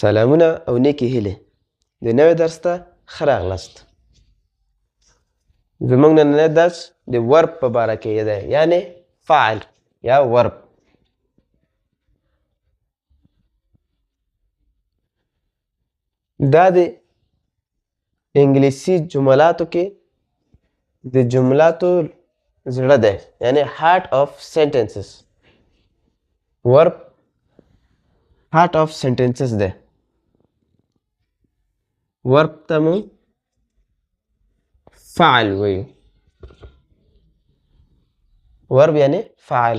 سلامونه او نیکې هیلې د نوي درس ته ښه راغلاست. زموږ نننی درس د ورب په باره کې دی، یعنې فعل یا ورب. دا د انګلیسي جملاتو کې د جملاتو زړه دی، یعنې heart of sentences. ورب heart of sentences دی. ورب ته مو فعل وایو. ورب یعنی فعل،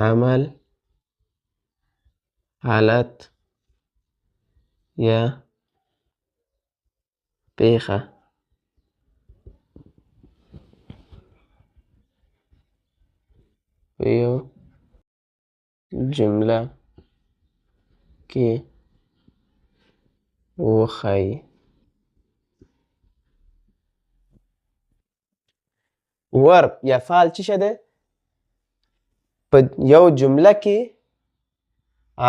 عمل، حالت یا پیښه. په یو جمله کې وښایي. ورب یا فعل څه شی دی؟ په یو جمله کې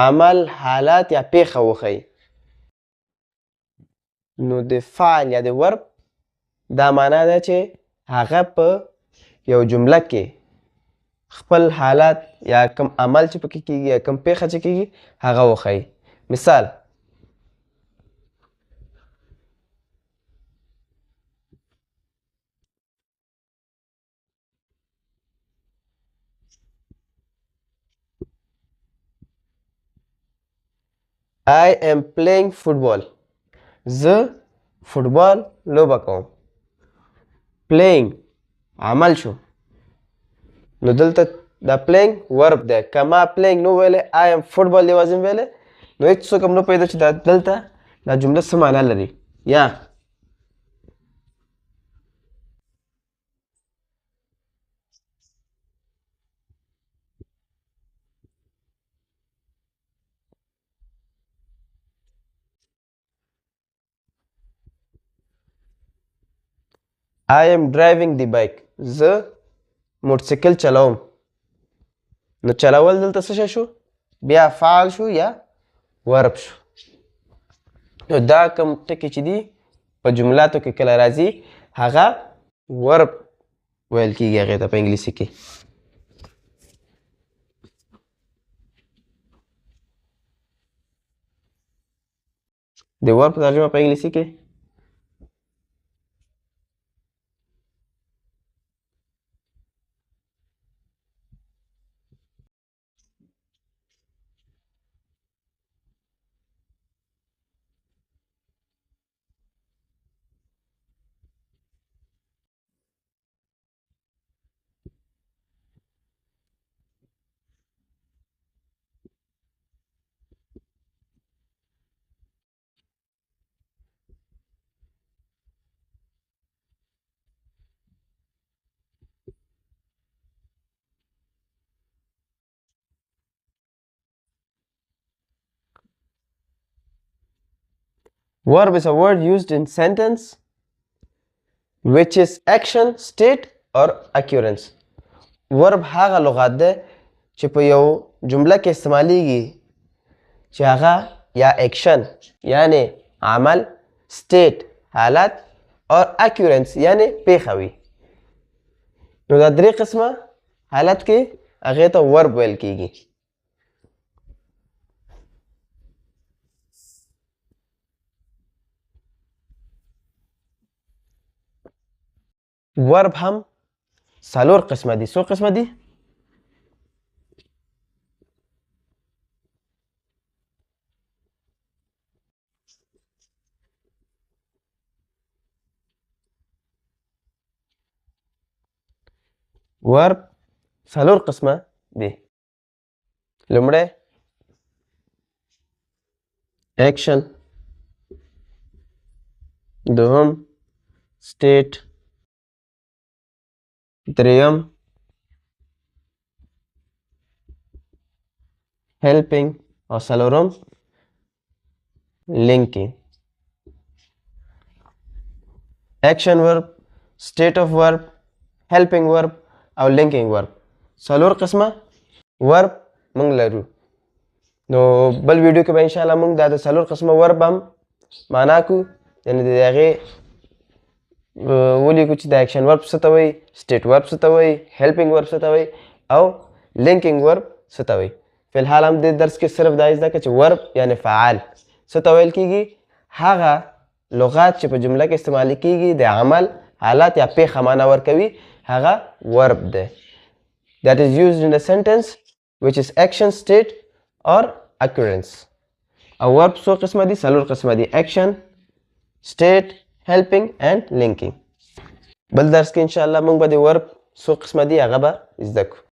عمل، حالت یا پیښه وښایي. نو د فعل یا د ورب دا معنا ده چې هغه په یو جمله کې خپل حالت یا کم عمل چې پکې کیږي یا کم پیښه چې کیږي هغه وښایي. مثال: I am playing football. زه فوټبال لوبه کوم. playing عمل شو، نو دلته دا playing ورب دی. که ما playing نو ویلی، I am football یوازې ویلی، نو هېڅ څوک هم نه پوهېده چې دلته دا جمله څه معنا لري. یا I am driving the bike. زه موټرسایکل چلوم. نو چلول دلته څه شی شو؟ بیا فعل شو یا ورب شو. نو دا کوم ټکي چې دي په جملاتو کې کله راځي هغه ورب ویل کیږي هغې ته په انګلیسي کې. د ورب ترجمه په انګلیسي کې Verb is a word used in sentence which is action, state or occurrence. verb هغه لغات ده چې په یو جمله کې استعمالیږي چې هغه یا action یعنی عمل، state حالت او occurrence یعنی پیښه وي. نو دا درې قسمه حالت کې هغې ته verb ویل کیږي. ورب هم څلور قسمه دي. څو قسمه دي؟ ورب څلور قسمه دي. لومړی action، دوهم state، دریم helping او څلورم linking. action verb، state of verb، helping verb او linking verb. څلور قسمه verb موږ لرو. نو بل ویډیو کې به ان شاء الله موږ دا د څلور قسمه ورب هم معنا کو، یعنې د هغې ولیکو چې د اکشن ورب څه ته وایي، سټیټ ورب څه ته وایي، هیلپینګ ورب څه ته وایي او لینکینګ ورب څه ته وایي. فی الحال هم دې درس کې صرف دا زده کړه چې ورب یعنې فعال څه ته ویل کېږي. هغه لغات چې په جمله کې استعمالي کېږي د عمل، حالت یا پیښه معنا ورکوي هغه ورب دی. That is used in a sentence which is action, state or occurrence. او ورب څو قسمه دي؟ څلور قسمه دي: action, state, helping and linking. بل درس کې ان شاء الله موږ به د ورب څو قسمه دي هغه به زده کړو.